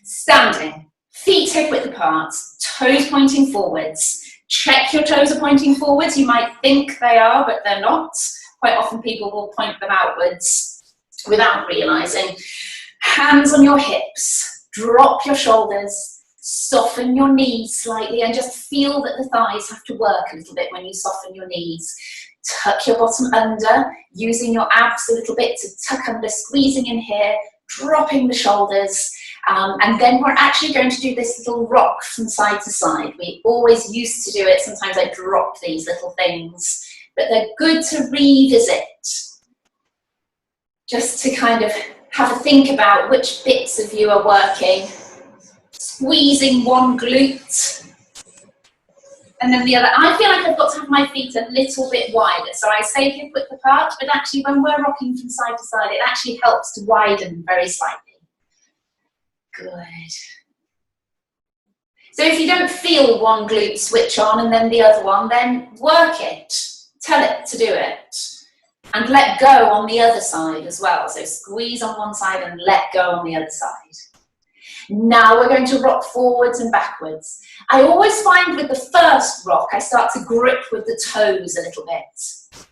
Standing, feet hip width apart, toes pointing forwards. Check your toes are pointing forwards. You might think they are, but they're not. Quite often people will point them outwards without realising. Hands on your hips, drop your shoulders, soften your knees slightly, and just feel that the thighs have to work a little bit when you soften your knees. Tuck your bottom under, using your abs a little bit to tuck under, squeezing in here, dropping the shoulders. And then we're actually going to do this little rock from side to side. We always used to do it. Sometimes I drop these little things, but they're good to revisit. Just to kind of have a think about which bits of you are working. Squeezing one glute. And then the other. I feel like I've got to have my feet a little bit wider. So I say hip width apart, but actually when we're rocking from side to side, it actually helps to widen very slightly. Good. So if you don't feel one glute switch on and then the other one, then work it. Tell it to do it. And let go on the other side as well. So squeeze on one side and let go on the other side. Now we're going to rock forwards and backwards. I always find with the first rock, I start to grip with the toes a little bit.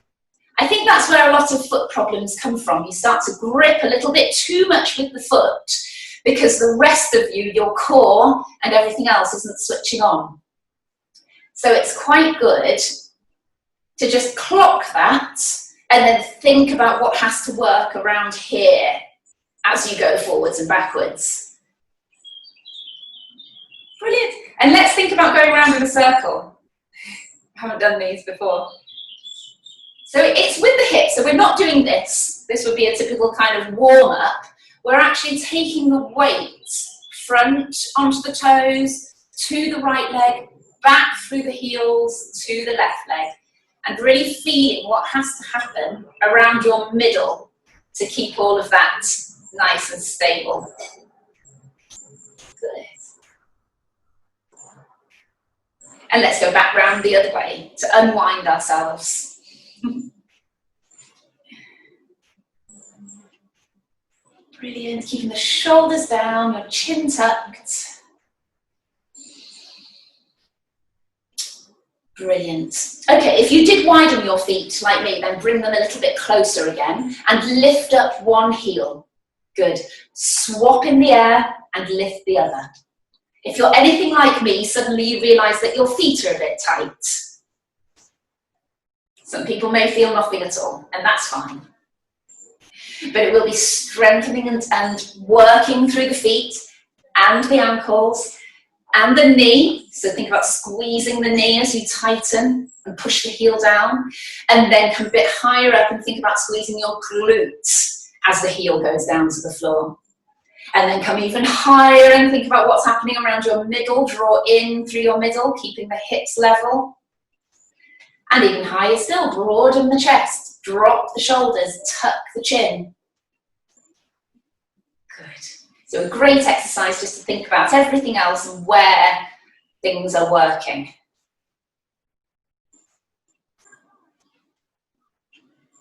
I think that's where a lot of foot problems come from. You start to grip a little bit too much with the foot, because the rest of you, your core and everything else isn't switching on. So it's quite good to just clock that and then think about what has to work around here as you go forwards and backwards. Brilliant. And let's think about going around in a circle. I haven't done these before. So it's with the hips, so we're not doing this. This would be a typical kind of warm-up. We're actually taking the weight front onto the toes, to the right leg, back through the heels, to the left leg, and really feeling what has to happen around your middle to keep all of that nice and stable. Good. And let's go back round the other way to unwind ourselves. Brilliant, keeping the shoulders down, your chin tucked. Brilliant. Okay, if you did widen your feet like me, then bring them a little bit closer again and lift up one heel. Good. Swap in the air and lift the other. If you're anything like me, suddenly you realise that your feet are a bit tight. Some people may feel nothing at all, and that's fine. But it will be strengthening and working through the feet and the ankles and the knee. So think about squeezing the knee as you tighten and push the heel down. And then come a bit higher up and think about squeezing your glutes as the heel goes down to the floor. And then come even higher and think about what's happening around your middle. Draw in through your middle, keeping the hips level. And even higher still, broaden the chest. Drop the shoulders, tuck the chin. Good. So a great exercise just to think about everything else and where things are working.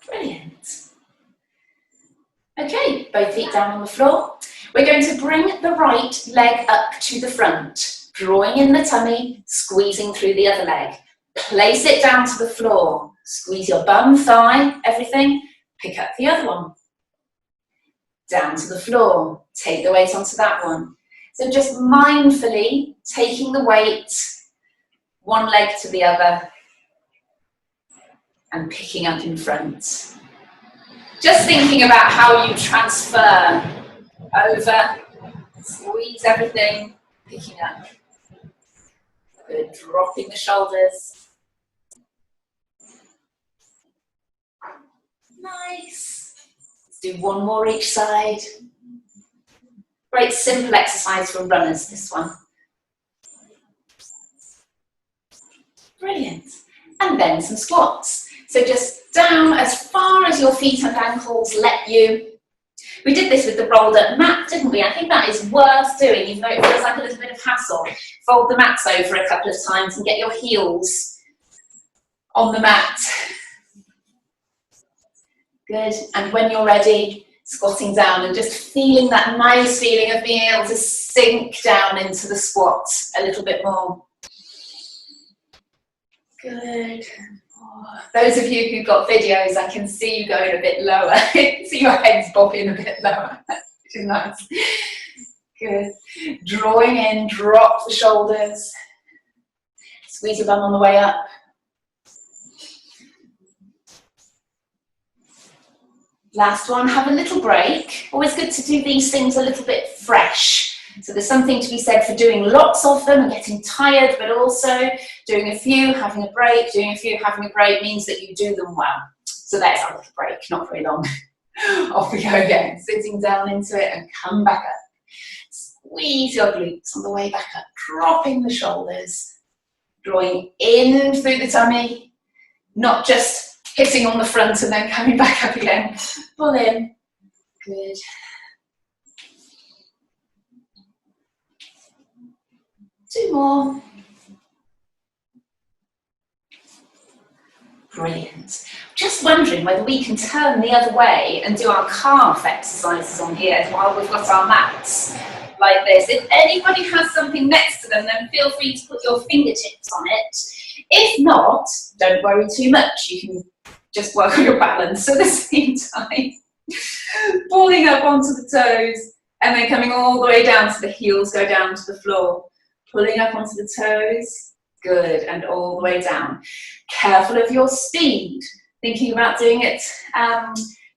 Brilliant. Okay, both feet down on the floor. We're going to bring the right leg up to the front, drawing in the tummy, squeezing through the other leg. Place it down to the floor. Squeeze your bum, thigh, everything. Pick up the other one. Down to the floor. Take the weight onto that one. So just mindfully taking the weight, one leg to the other, and picking up in front. Just thinking about how you transfer over, squeeze everything, picking up. Good, dropping the shoulders. Nice. Let's do one more each side. Great simple exercise for runners, this one. Brilliant. And then some squats. So just down as far as your feet and ankles let you. We did this with the rolled up mat, didn't we? I think that is worth doing, even though it feels like a little bit of hassle. Fold the mats over a couple of times and get your heels on the mat. Good. And when you're ready, Squatting down and just feeling that nice feeling of being able to sink down into the squat a little bit more. Good. Those of you who've got videos, I can see you going a bit lower. See your heads bobbing a bit lower, which is nice. Good. Drawing in, drop the shoulders. Squeeze your bum on the way up. Last one, have a little break. Always good to do these things a little bit fresh. So there's something to be said for doing lots of them and getting tired, but also doing a few, having a break, doing a few, having a break means that you do them well. So there's our little break, not very long. Off we go again, sitting down into it and come back up. Squeeze your glutes on the way back up, dropping the shoulders, drawing in through the tummy, not just hitting on the front and then coming back up again. Pull in. Good. Two more. Brilliant. Just wondering whether we can turn the other way and do our calf exercises on here while we've got our mats like this. If anybody has something next to them, then feel free to put your fingertips on it. If not, don't worry too much. You can just work on your balance at the same time. Falling up onto the toes and then coming all the way down so the heels go down to the floor. Pulling up onto the toes, good, and all the way down. Careful of your speed, thinking about doing it,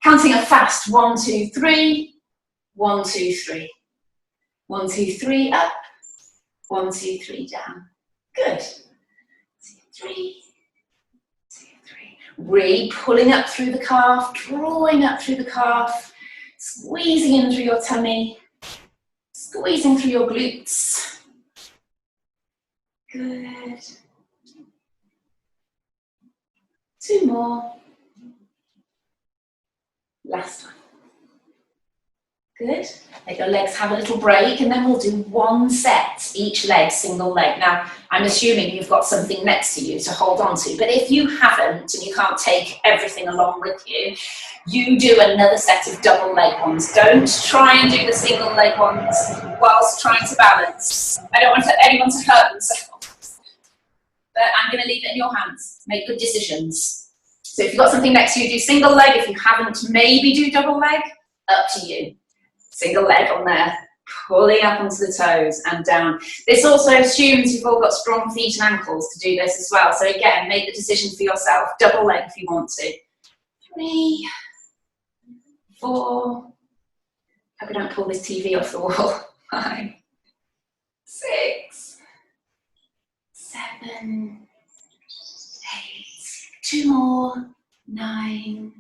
counting a fast, 1, 2, 3, 1, 2, 3. 1, 2, 3, up, 1, 2, 3, down. Good. 2, 3, 2, 3. Really pulling up through the calf, drawing up through the calf, squeezing in through your tummy, squeezing through your glutes. Good. 2 more. Last one. Good. Let your legs have a little break and then we'll do 1 set, each leg, single leg. Now, I'm assuming you've got something next to you to hold on to, but if you haven't and you can't take everything along with you, you do another set of double leg ones. Don't try and do the single leg ones whilst trying to balance. I don't want anyone to hurt themselves. But I'm going to leave it in your hands. Make good decisions. So if you've got something next to you, do single leg. If you haven't, maybe do double leg. Up to you. Single leg on there. Pulling up onto the toes and down. This also assumes you've all got strong feet and ankles to do this as well. So again, make the decision for yourself. Double leg if you want to. 3, 4. Hope I don't pull this TV off the wall. 5, 6, 7, 8, 2 more, 9,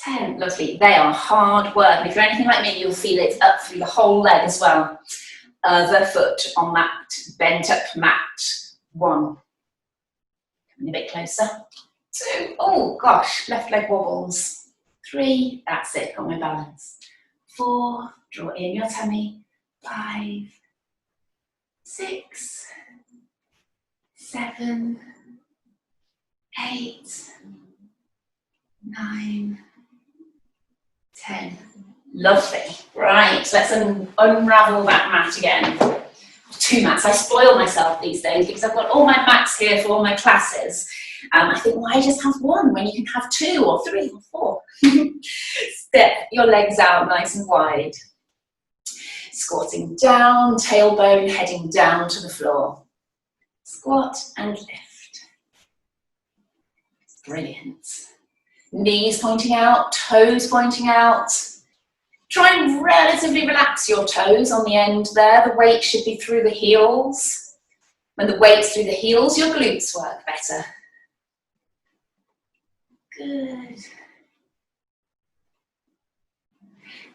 10. Lovely. They are hard work. And if you're anything like me, you'll feel it up through the whole leg as well. Other foot on that bent up mat. 1. Coming a bit closer. 2. Oh gosh, left leg wobbles. 3. That's it. Got my balance. 4. Draw in your tummy. 5, 6, 7, 8, 9, 10. Lovely. Right, let's unravel that mat again. 2 mats. I spoil myself these days because I've got all my mats here for all my classes. I think, why just have 1 when you can have 2 or 3 or 4? Step your legs out nice and wide. Squatting down, tailbone heading down to the floor. Squat and lift. Brilliant. Knees pointing out, toes pointing out. Try and relatively relax your toes on the end there. The weight should be through the heels. When the weight's through the heels, your glutes work better. Good.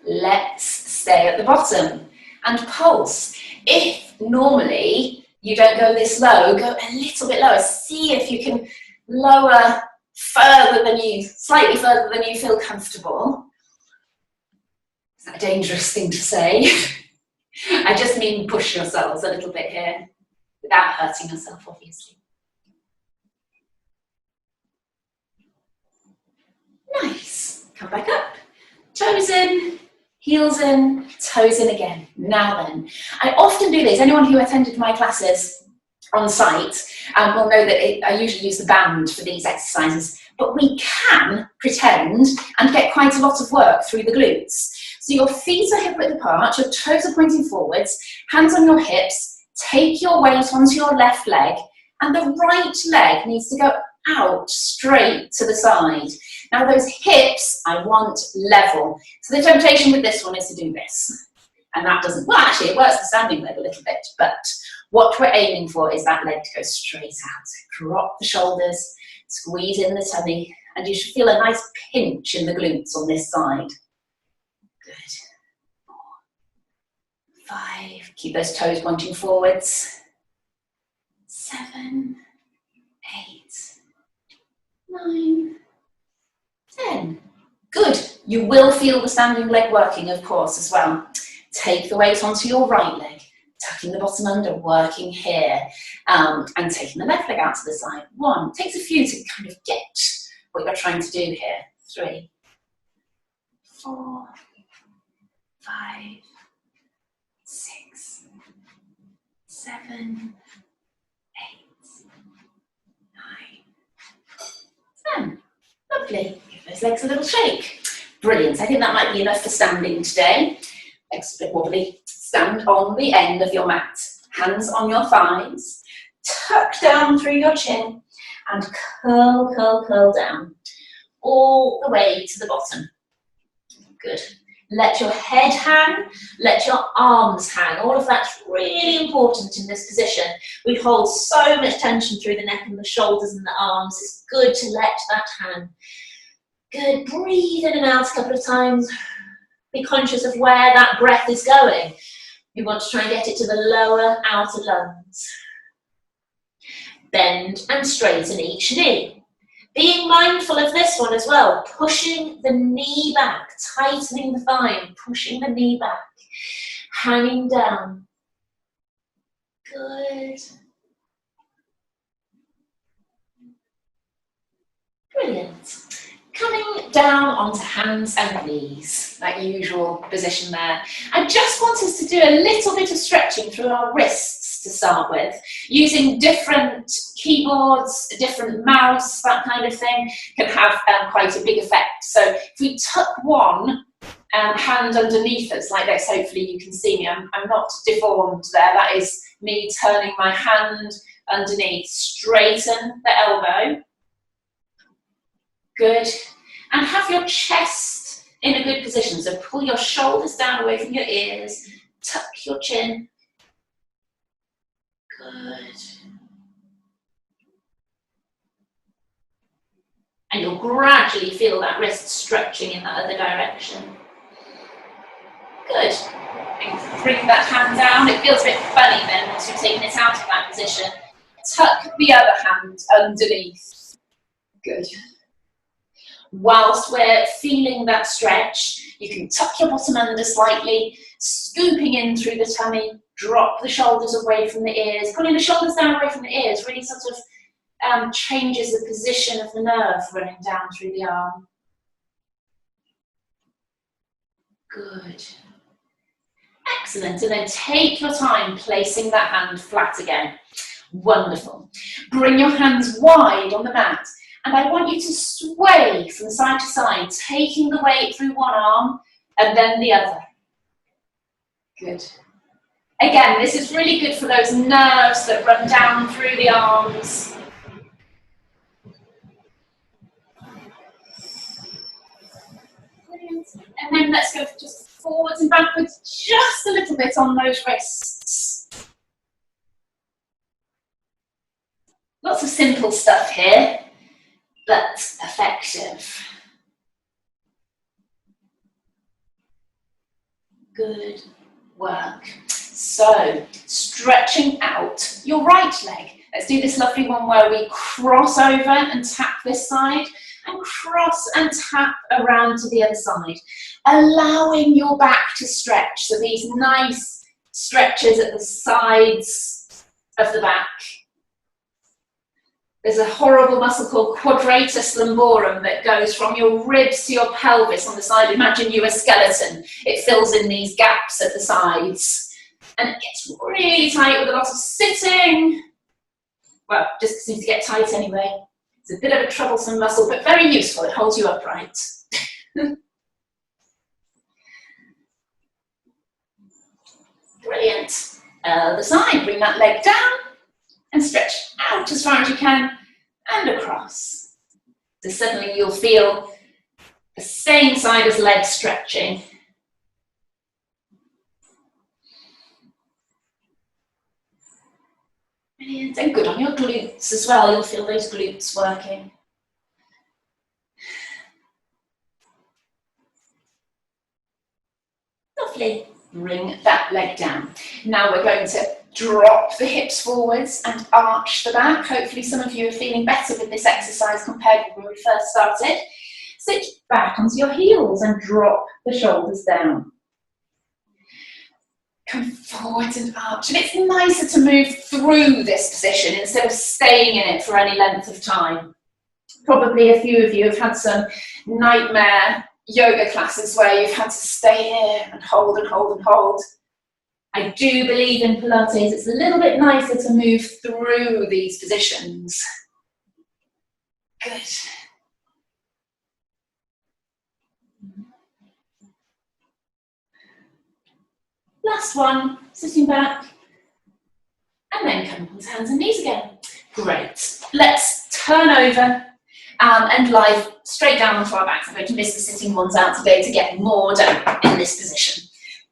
Let's stay at the bottom and pulse. If normally you don't go this low, go a little bit lower. See if you can lower further than slightly further than you feel comfortable. Is that a dangerous thing to say? I just mean push yourselves a little bit here without hurting yourself, obviously. Nice. Come back up. Turn toes in, heels in, toes in again. Now then, I often do this. Anyone who attended my classes on site will know that I usually use the band for these exercises, but we can pretend and get quite a lot of work through the glutes. So your feet are hip width apart, your toes are pointing forwards, hands on your hips, take your weight onto your left leg, and the right leg needs to go out straight to the side. Now those hips I want level. So the temptation with this one is to do this. And that doesn't, well actually it works the standing leg a little bit, but what we're aiming for is that leg to go straight out. Drop the shoulders, squeeze in the tummy, and you should feel a nice pinch in the glutes on this side. Good. 4, 5, keep those toes pointing forwards. 7, 8, 9, 10. Good. You will feel the standing leg working, of course, as well. Take the weight onto your right leg, tucking the bottom under, working here, and taking the left leg out to the side. 1. Takes a few to kind of get what you're trying to do here. 3, 4, 5, 6, 7, 10. Lovely. Give those legs a little shake. Brilliant. I think that might be enough for standing today. Legs a bit wobbly. Stand on the end of your mat. Hands on your thighs. Tuck down through your chin and curl, curl, curl down. All the way to the bottom. Good. Let your head hang, let your arms hang. All of that's really important in this position. We hold so much tension through the neck and the shoulders and the arms. It's good to let that hang. Good. Breathe in and out a couple of times. Be conscious of where that breath is going. You want to try and get it to the lower outer lungs. Bend and straighten each knee. Being mindful of this one as well, pushing the knee back, tightening the thigh, and pushing the knee back, hanging down. Good. Brilliant. Coming down onto hands and knees, that usual position there. I just want us to do a little bit of stretching through our wrists to start with, using different keyboards, different mouse, that kind of thing, can have quite a big effect. So if we tuck one hand underneath us like this, hopefully you can see me, I'm not deformed there, that is me turning my hand underneath, straighten the elbow. Good. And have your chest in a good position. So pull your shoulders down away from your ears. Tuck your chin. Good. And you'll gradually feel that wrist stretching in that other direction. Good. And bring that hand down. It feels a bit funny then once you've taken it out of that position. Tuck the other hand underneath. Good. Whilst we're feeling that stretch, you can tuck your bottom under slightly, scooping in through the tummy, drop the shoulders away from the ears. Pulling the shoulders down away from the ears really sort of changes the position of the nerve running down through the arm. Good. Excellent. And then take your time placing that hand flat again. Wonderful. Bring your hands wide on the mat. And I want you to sway from side to side, taking the weight through one arm and then the other. Good. Again, this is really good for those nerves that run down through the arms. Brilliant. And then let's go just forwards and backwards just a little bit on those wrists. Lots of simple stuff here, but effective. Good work. So, stretching out your right leg. Let's do this lovely one where we cross over and tap this side, and cross and tap around to the other side. Allowing your back to stretch, so these nice stretches at the sides of the back. There's a horrible muscle called quadratus lumborum that goes from your ribs to your pelvis on the side. Imagine you a skeleton. It fills in these gaps at the sides. And it gets really tight with a lot of sitting. Well, just seems to get tight anyway. It's a bit of a troublesome muscle, but very useful. It holds you upright. Brilliant. Other side, bring that leg down and stretch out as far as you can and across. So suddenly you'll feel the same side as leg stretching. Brilliant. And good on your glutes as well. You'll feel those glutes working. Lovely. Bring that leg down. Now we're going to drop the hips forwards and arch the back. Hopefully some of you are feeling better with this exercise compared with when we first started. Sit back onto your heels and drop the shoulders down. Come forwards and arch. And it's nicer to move through this position instead of staying in it for any length of time. Probably a few of you have had some nightmare yoga classes where you've had to stay here and hold and hold and hold. I do believe in Pilates it's a little bit nicer to move through these positions. Good. Last one, sitting back, and then come onto hands and knees again. Great. Let's turn over and lie straight down onto our backs. I'm going to miss the sitting ones out today to get more done in this position.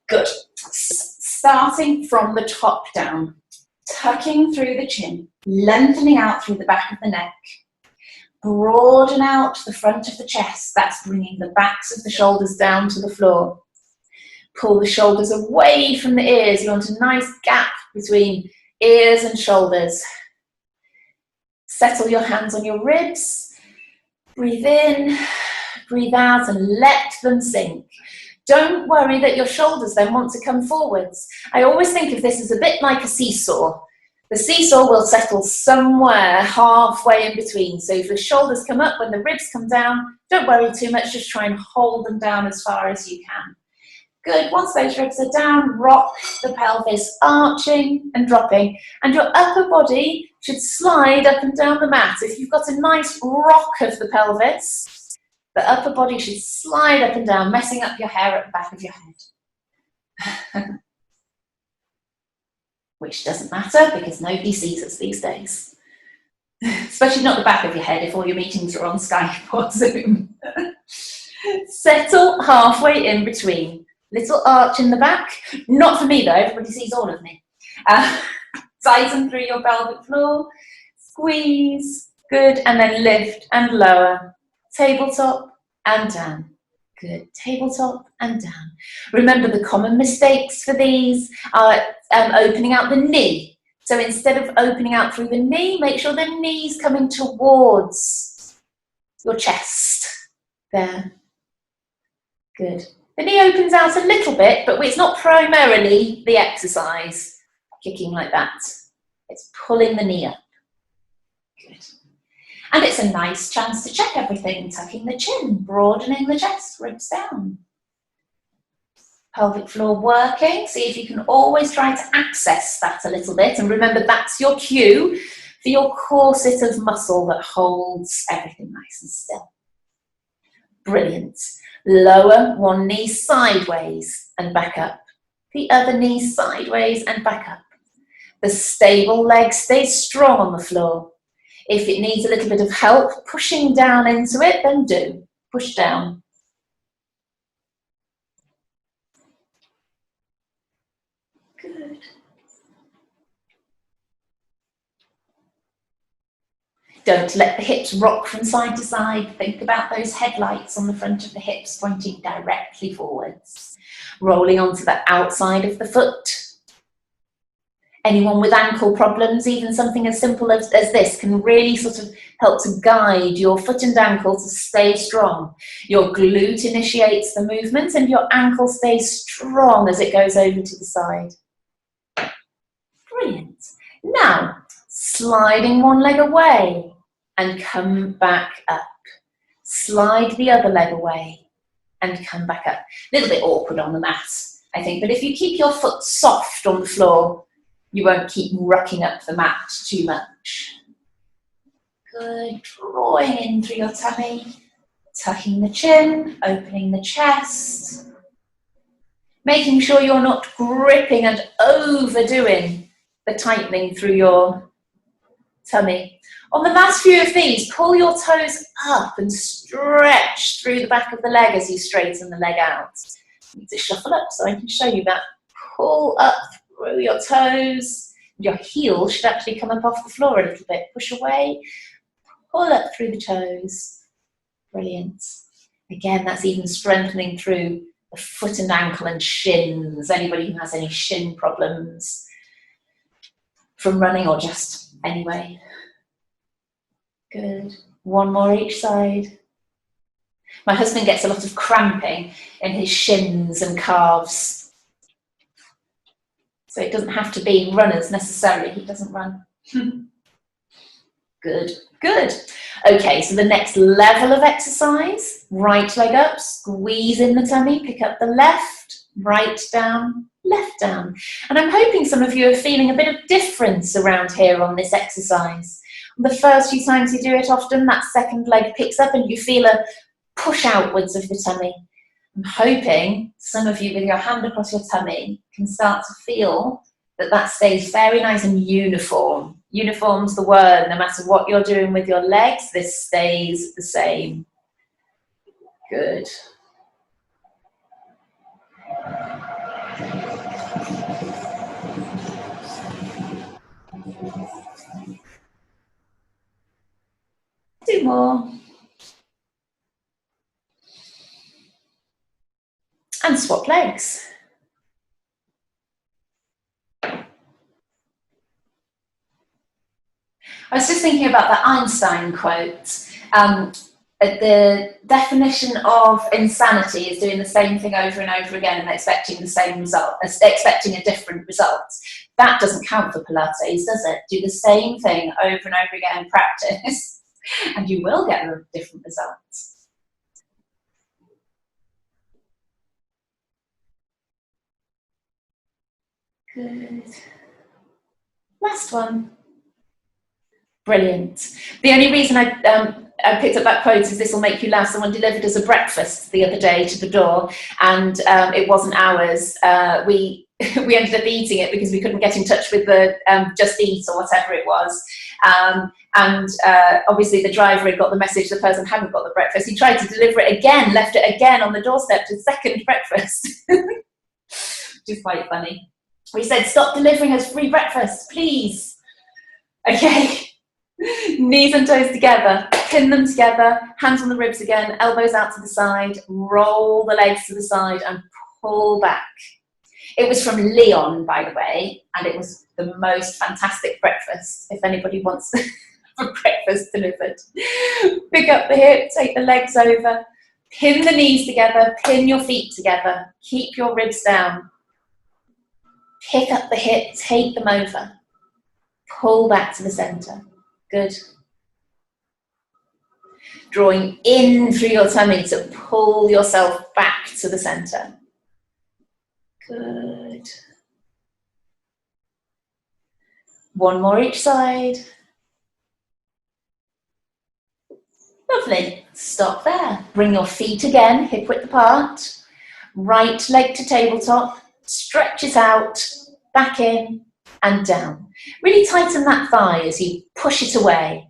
Good. Starting from the top down, tucking through the chin, lengthening out through the back of the neck, broaden out the front of the chest. That's bringing the backs of the shoulders down to the floor. Pull the shoulders away from the ears. You want a nice gap between ears and shoulders. Settle your hands on your ribs. Breathe in, breathe out, and let them sink. Don't worry that your shoulders then want to come forwards. I always think of this as a bit like a seesaw. The seesaw will settle somewhere halfway in between. So if the shoulders come up, when the ribs come down, don't worry too much, just try and hold them down as far as you can. Good, once those ribs are down, rock the pelvis, arching and dropping, and your upper body should slide up and down the mat. If you've got a nice rock of the pelvis, the upper body should slide up and down, messing up your hair at the back of your head. Which doesn't matter because nobody sees us these days. Especially not the back of your head if all your meetings are on Skype or Zoom. Settle halfway in between. Little arch in the back. Not for me though, everybody sees all of me. Tighten through your pelvic floor. Squeeze. Good. And then lift and lower. Tabletop and down. Good. Tabletop and down. Remember the common mistakes for these are opening out the knee. So instead of opening out through the knee, make sure the knee's coming towards your chest. There. Good. The knee opens out a little bit, but it's not primarily the exercise, kicking like that. It's pulling the knee up. Good. And it's a nice chance to check everything, tucking the chin, broadening the chest, ribs down. Pelvic floor working. See if you can always try to access that a little bit. And remember, that's your cue for your corset of muscle that holds everything nice and still. Brilliant. Lower one knee sideways and back up. The other knee sideways and back up. The stable leg stays strong on the floor. If it needs a little bit of help pushing down into it, then do. Push down. Good. Don't let the hips rock from side to side. Think about those headlights on the front of the hips pointing directly forwards. Rolling onto the outside of the foot. Anyone with ankle problems, even something as simple as this, can really sort of help to guide your foot and ankle to stay strong. Your glute initiates the movement and your ankle stays strong as it goes over to the side. Brilliant. Now, sliding one leg away. and come back up. Slide the other leg away and come back up. A little bit awkward on the mat, I think, but if you keep your foot soft on the floor, you won't keep rucking up the mat too much. Good, drawing in through your tummy, tucking the chin, opening the chest, making sure you're not gripping and overdoing the tightening through your tummy. On the last few of these, pull your toes up and stretch through the back of the leg as you straighten the leg out. You need to shuffle up so I can show you that. Pull up through your toes. Your heel should actually come up off the floor a little bit. Push away, pull up through the toes. Brilliant. Again, that's even strengthening through the foot and ankle and shins. Anybody who has any shin problems from running or just anyway. Good. One more each side. My husband gets a lot of cramping in his shins and calves. So it doesn't have to be runners necessarily. He doesn't run. Good, good. Okay, so the next level of exercise, right leg up, squeeze in the tummy, pick up the left, right down, left down. And I'm hoping some of you are feeling a bit of difference around here on this exercise. The first few times you do it, often that second leg picks up and you feel a push outwards of the tummy. I'm hoping some of you with your hand across your tummy can start to feel that that stays very nice and uniform. Uniform's the word. No matter what you're doing with your legs, this stays the same. Good. Two more. And swap legs. I was just thinking about the Einstein quote. The definition of insanity is doing the same thing over and over again and expecting the same result, expecting a different result. That doesn't count for Pilates, does it? Do the same thing over and over again in practice, and you will get a different result. Good. Last one. Brilliant. The only reason I picked up that quote is this will make you laugh. Someone delivered us a breakfast the other day to the door, and it wasn't ours. We ended up eating it because we couldn't get in touch with the Just Eat or whatever it was. Obviously the driver had got the message the person hadn't got the breakfast. He tried to deliver it again, left it again on the doorstep to second breakfast, which is quite funny. We said, stop delivering us free breakfast, please. Okay. Knees and toes together, pin them together, hands on the ribs again, elbows out to the side, roll the legs to the side and pull back. It was from Leon, by the way, and it was the most fantastic breakfast, if anybody wants a breakfast delivered. Pick up the hip, take the legs over, pin the knees together, pin your feet together, keep your ribs down. Pick up the hip, take them over, pull back to the center. Good. Drawing in through your tummy to pull yourself back to the center. Good. One more each side. Lovely. Stop there. Bring your feet again, hip width apart. Right leg to tabletop. Stretch it out, back in and down. Really tighten that thigh as you push it away.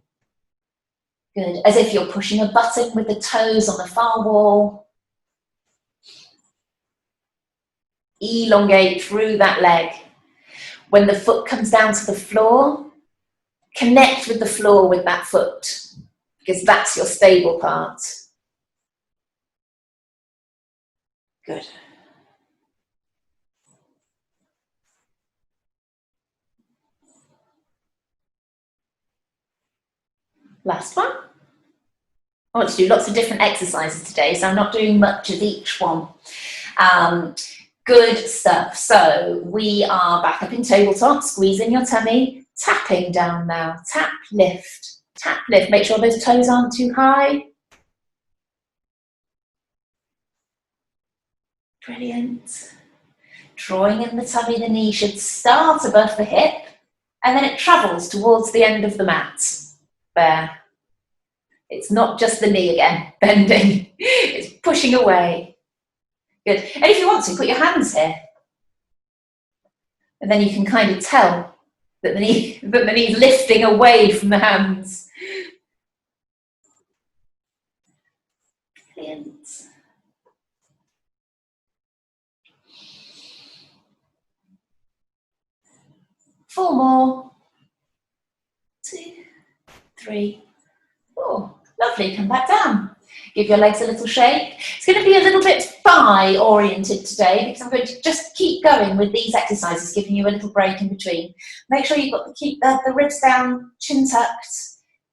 Good, as if you're pushing a button with the toes on the far wall. Elongate through that leg. When the foot comes down to the floor, connect with the floor with that foot, because that's your stable part. Good. Last one. I want to do lots of different exercises today, so I'm not doing much of each one. Good stuff. So we are back up in tabletop, squeeze in your tummy, tapping down now. Tap, lift, Tap, lift. Make sure those toes aren't too high. Brilliant. Drawing in the tummy, the knee should start above the hip, and then it travels towards the end of the mat. There. It's not just the knee again, bending. It's pushing away. Good. And if you want to, put your hands here. And then you can kind of tell that the knee's lifting away from the hands. Brilliant. Four more. 2, 3, 4. Lovely. Come back down. Give your legs a little shake. It's going to be a little bit thigh oriented today because I'm going to just keep going with these exercises, giving you a little break in between. Make sure you've got to keep the ribs down, chin tucked,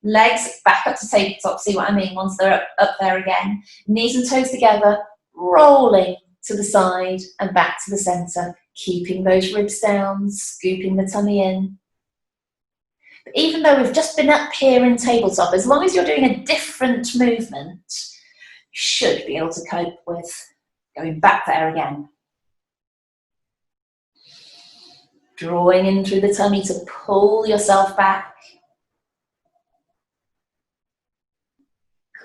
legs back up to tabletop. See what I mean? Once they're up there again. Knees and toes together, rolling to the side and back to the center, keeping those ribs down, scooping the tummy in. But even though we've just been up here in tabletop, as long as you're doing a different movement, you should be able to cope with going back there again. Drawing in through the tummy to pull yourself back.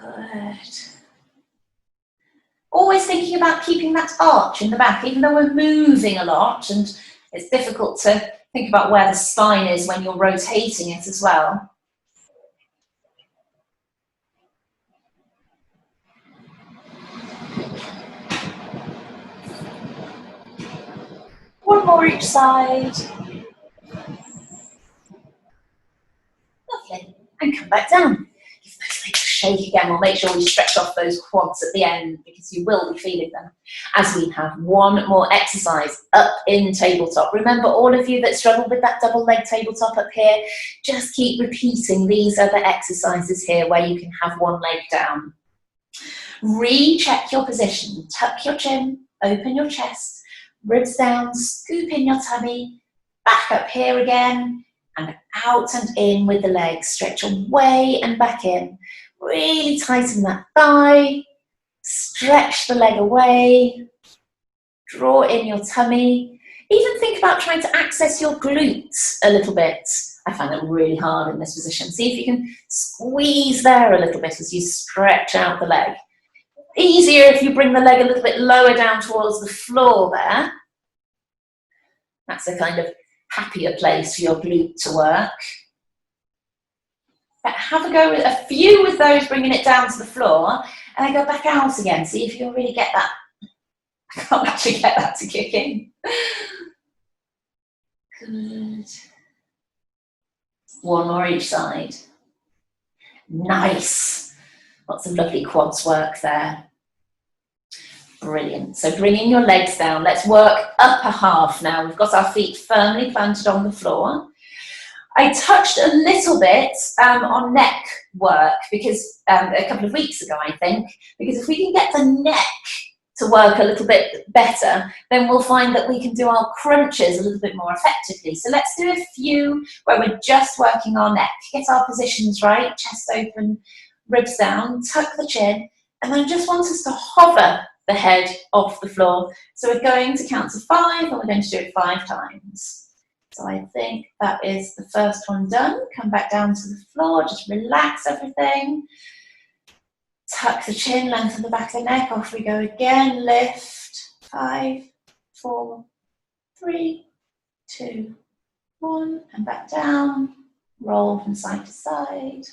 Good. Always thinking about keeping that arch in the back, even though we're moving a lot, and it's difficult to think about where the spine is when you're rotating it as well. One more each side. Lovely. And come back down. Give those legs a shake again. We'll make sure we stretch off those quads at the end because you will be feeling them as we have one more exercise up in tabletop. Remember, all of you that struggle with that double leg tabletop up here, just keep repeating these other exercises here where you can have one leg down. Recheck your position. Tuck your chin, open your chest, ribs down, scoop in your tummy, back up here again, and out and in with the legs. Stretch away and back in. Really tighten that thigh. Stretch the leg away. Draw in your tummy. Even think about trying to access your glutes a little bit. I find that really hard in this position. See if you can squeeze there a little bit as you stretch out the leg. Easier if you bring the leg a little bit lower down towards the floor there. That's a kind of happier place for your glute to work. But have a go with a few with those, bringing it down to the floor, and then go back out again. See if you'll really get that. I can't actually get that to kick in. Good. One more each side. Nice. Lots of lovely quads work there. Brilliant. So bringing your legs down, let's work upper half now. We've got our feet firmly planted on the floor. I touched a little bit on neck work because a couple of weeks ago, I think, because if we can get the neck to work a little bit better, then we'll find that we can do our crunches a little bit more effectively. So let's do a few where we're just working our neck. Get our positions right, chest open, ribs down, tuck the chin, and then I just want us to hover the head off the floor. So we're going to count to 5 and we're going to do it 5 times. So I think that is the first one done. Come back down to the floor, just relax everything. Tuck the chin, lengthen the back of the neck, off we go again. Lift, 5, 4, 3, 2, 1, and back down. Roll from side to side.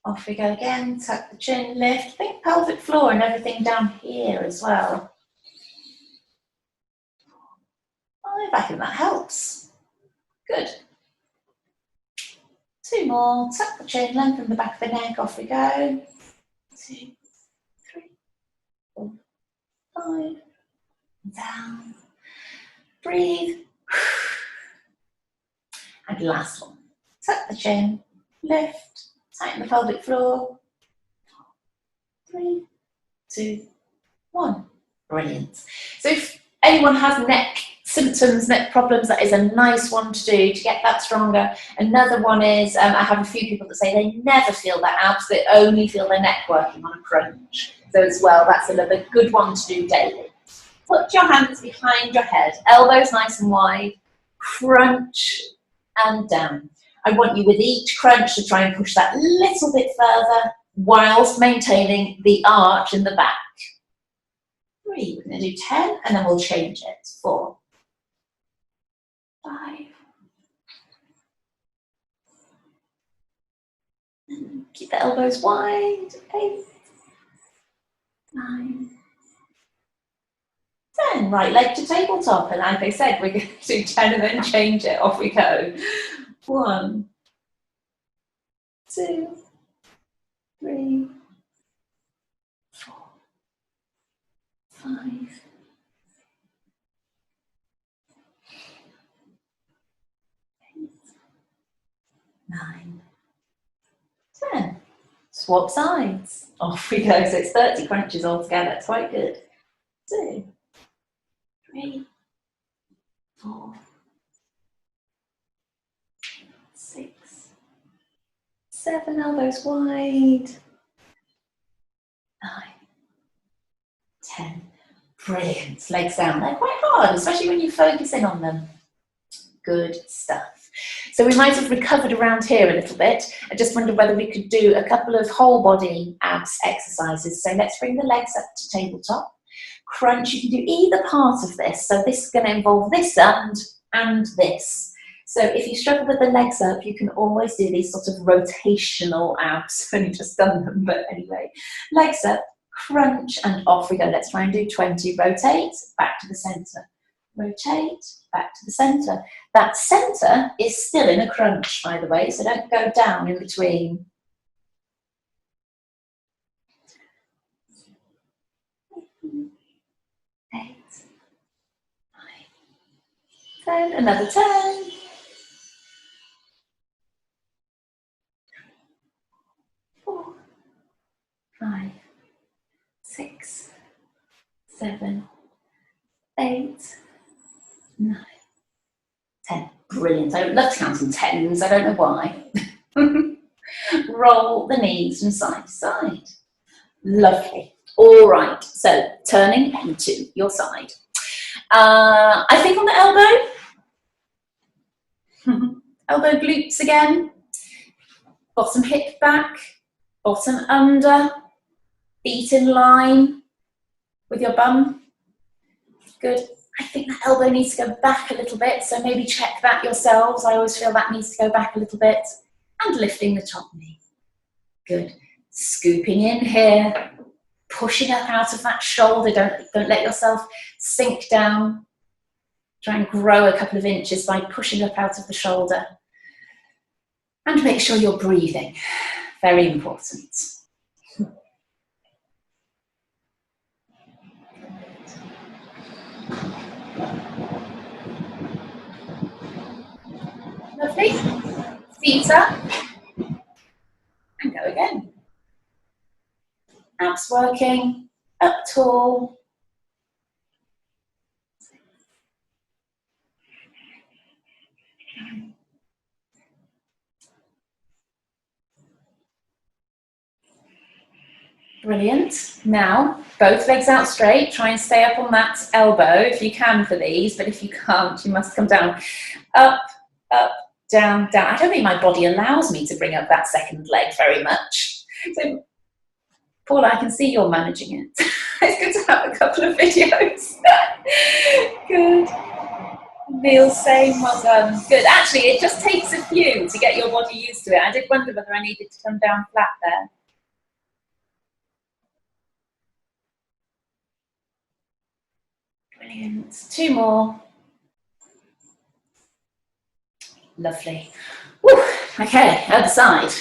Off we go again, tuck the chin, lift. Think pelvic floor and everything down here as well. I reckon that helps. Good. 2 more, tuck the chin, lengthen the back of the neck, off we go. 2, 3, 4, 5, down. Breathe. And last one. Tuck the chin, lift. Tighten the pelvic floor. 3, 2, 1. Brilliant. So if anyone has neck symptoms, neck problems, that is a nice one to do to get that stronger. Another one is, I have a few people that say they never feel their abs, they only feel their neck working on a crunch. So as well, that's another good one to do daily. Put your hands behind your head, elbows nice and wide, crunch and down. I want you with each crunch to try and push that little bit further whilst maintaining the arch in the back. 3, we're going to do 10 and then we'll change it. 4, 5. Keep the elbows wide. 8, 9, 10. Right leg to tabletop. And like I said, we're going to do 10 and then change it. Off we go. 1, 2, 3, 4, 5, 8, 9, 10. Swap sides. Off we go. So it's 30 crunches altogether. It's quite good. 2, 3, 4, 6, 7. Elbows wide. 9, 10. Brilliant. Legs down. They're quite hard, especially when you focus in on them. Good stuff. So we might have recovered around here a little bit. I just wondered whether we could do a couple of whole body abs exercises. So let's bring the legs up to tabletop. Crunch, you can do either part of this. So this is going to involve this and this. So if you struggle with the legs up, you can always do these sort of rotational abs. I've only just done them, but anyway. Legs up, crunch, and off we go. Let's try and do 20. Rotate, back to the centre. Rotate, back to the centre. That centre is still in a crunch, by the way, so don't go down in between. 8, 9, 10. Another 10. 4, 5, 6, 7, 8, 9, 10. Brilliant. I love to count in tens. I don't know why. Roll the knees from side to side. Lovely. All right. So turning onto your side. I think on the elbow. Elbow glutes again. Bottom hip back. Bottom under. Feet in line with your bum. Good. I think that elbow needs to go back a little bit, so maybe check that yourselves. I always feel that needs to go back a little bit. And lifting the top knee. Good. Scooping in here. Pushing up out of that shoulder. Don't let yourself sink down. Try and grow a couple of inches by pushing up out of the shoulder. And make sure you're breathing. Very important. Lovely. Feet up. And go again. Abs working. Up tall. Brilliant. Now, both legs out straight. Try and stay up on that elbow if you can for these, but if you can't, you must come down. Up, up, down, down. I don't think my body allows me to bring up that second leg very much. So, Paula, I can see you're managing it. It's good to have a couple of videos. Good. Neil, same, well done. Good. Actually, it just takes a few to get your body used to it. I did wonder whether I needed to come down flat there. Brilliant. 2 more. Lovely. Woo. Okay, other side.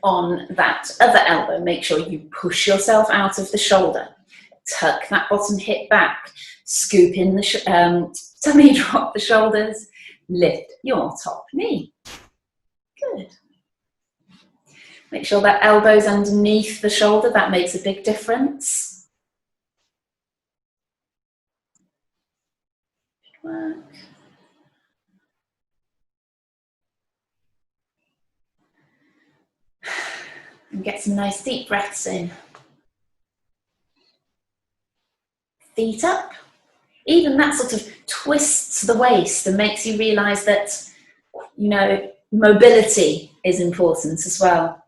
On that other elbow, make sure you push yourself out of the shoulder. Tuck that bottom hip back. Scoop in the tummy, drop the shoulders. Lift your top knee. Good. Make sure that elbow's underneath the shoulder. That makes a big difference. Work. And get some nice deep breaths in. Feet up. Even that sort of twists the waist and makes you realise that, you know, mobility is important as well.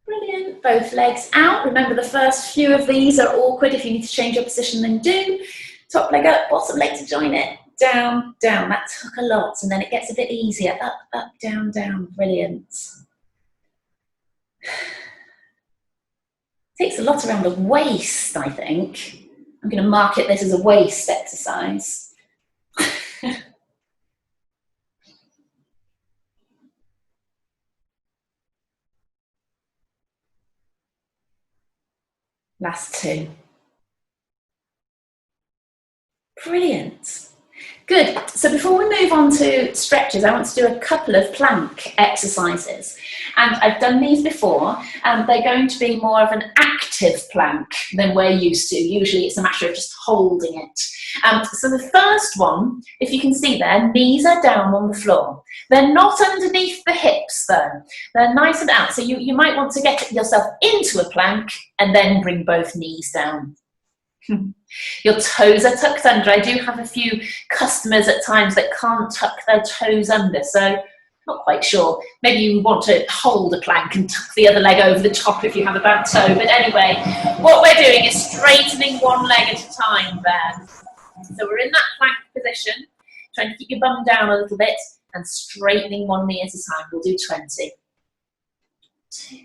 Brilliant. Both legs out. Remember, the first few of these are awkward. If you need to change your position, then do. Top leg up, bottom leg to join it. Down, down. That took a lot, and then it gets a bit easier. Up, up, down, down. Brilliant. Takes a lot around the waist, I think. I'm going to market this as a waist exercise. Last two. Brilliant. Good. So before we move on to stretches, I want to do a couple of plank exercises. And I've done these before, and they're going to be more of an active plank than we're used to. Usually it's a matter of just holding it. So the first one, if you can see there, knees are down on the floor. They're not underneath the hips though. They're nice and out. So you might want to get yourself into a plank and then bring both knees down. Your toes are tucked under. I do have a few customers at times that can't tuck their toes under, so not quite sure. Maybe you want to hold a plank and tuck the other leg over the top if you have a bad toe. But anyway, what we're doing is straightening one leg at a time there. So we're in that plank position, trying to keep your bum down a little bit and straightening one knee at a time. We'll do 20. 2,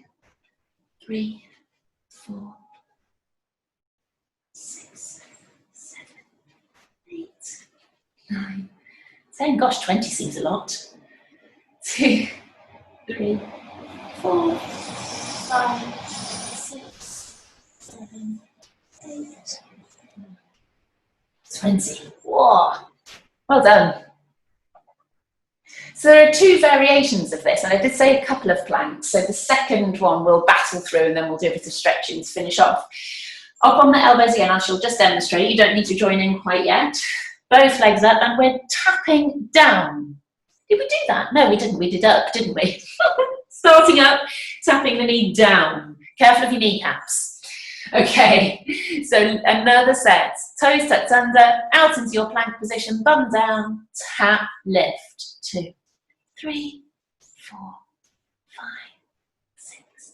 3, 4, 9, 10. Gosh, 20 seems a lot. 2, 3, 4, 5, 6, 7, 8, 20. Whoa, well done. So there are two variations of this, and I did say a couple of planks. So the second one we'll battle through, and then we'll do a bit of stretching to finish off. Up on the elbows again, I shall just demonstrate. You don't need to join in quite yet. Both legs up, and we're tapping down. Did we do that? No, we didn't. We did up, didn't we? Starting up, tapping the knee down. Careful of your kneecaps. Okay, so another set. Toes tucked under, out into your plank position, bum down, tap, lift. 2, 3, 4, 5, 6,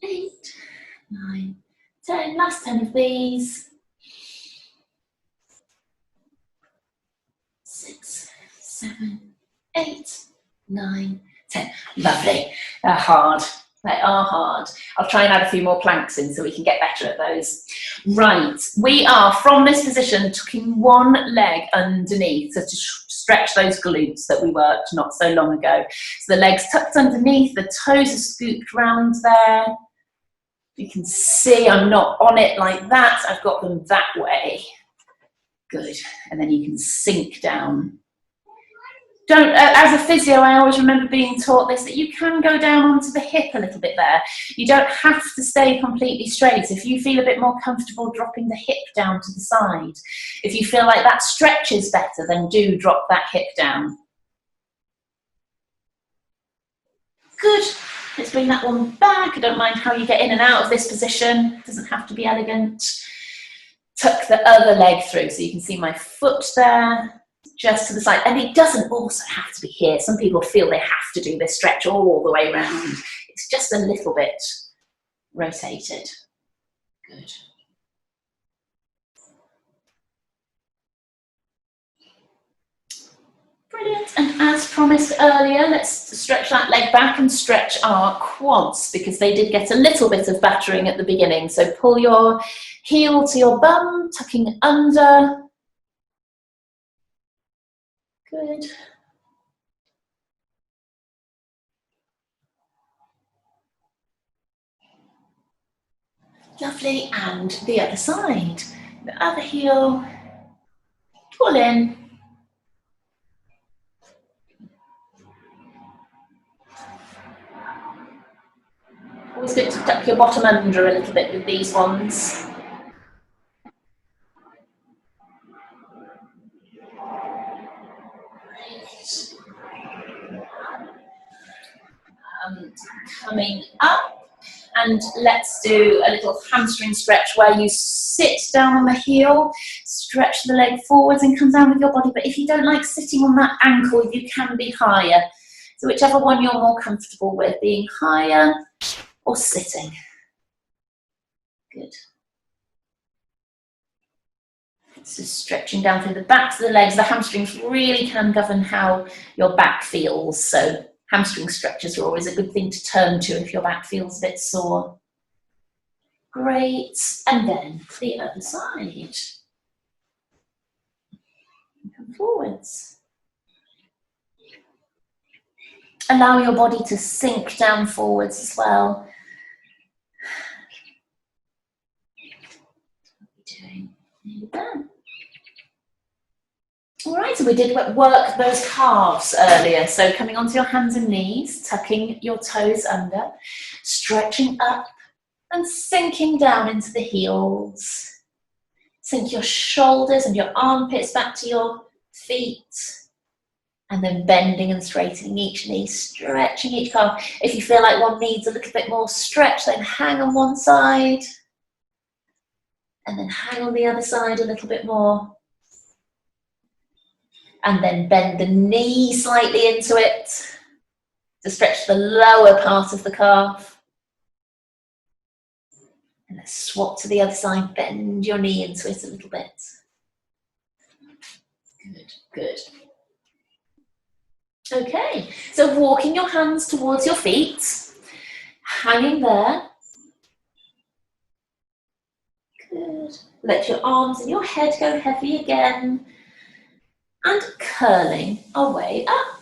8, 9, 10. Last 10 of these. 6, 7, 8, 9, 10. Lovely. They're hard. They are hard. I'll try and add a few more planks in so we can get better at those. Right, we are from this position tucking one leg underneath to stretch those glutes that we worked not so long ago. So the legs tucked underneath, the toes are scooped round there. You can see I'm not on it like that. I've got them that way. Good. And then you can sink down. Don't, as a physio, I always remember being taught this, that you can go down onto the hip a little bit there. You don't have to stay completely straight. If you feel a bit more comfortable dropping the hip down to the side, if you feel like that stretches better, then do drop that hip down. Good. Let's bring that one back. I don't mind how you get in and out of this position. It doesn't have to be elegant. Tuck the other leg through so you can see my foot there, just to the side. And it doesn't also have to be here. Some people feel they have to do this stretch all the way around. It's just a little bit rotated. Good. Brilliant. And as promised earlier, let's stretch that leg back and stretch our quads, because they did get a little bit of battering at the beginning. So pull your heel to your bum, tucking under. Good. Lovely. And the other side. The other heel. Pull in. Always good to tuck your bottom under a little bit with these ones. Coming up, and let's do a little hamstring stretch where you sit down on the heel, stretch the leg forwards and come down with your body. But if you don't like sitting on that ankle, you can be higher. So whichever one you're more comfortable with, being higher or sitting. Good. So stretching down through the backs of the legs. The hamstrings really can govern how your back feels. So hamstring stretches are always a good thing to turn to if your back feels a bit sore. Great. And then the other side. Come forwards. Allow your body to sink down forwards as well. What are we doing? Nearly done. All right, so we did work those calves earlier. So coming onto your hands and knees, tucking your toes under, stretching up and sinking down into the heels. Sink your shoulders and your armpits back to your feet. And then bending and straightening each knee, stretching each calf. If you feel like one needs a little bit more stretch, then hang on one side. And then hang on the other side a little bit more. And then bend the knee slightly into it to stretch the lower part of the calf. And let's swap to the other side, bend your knee into it a little bit. Good, good. Okay, so walking your hands towards your feet, hanging there. Good. Let your arms and your head go heavy again. And curling our way up.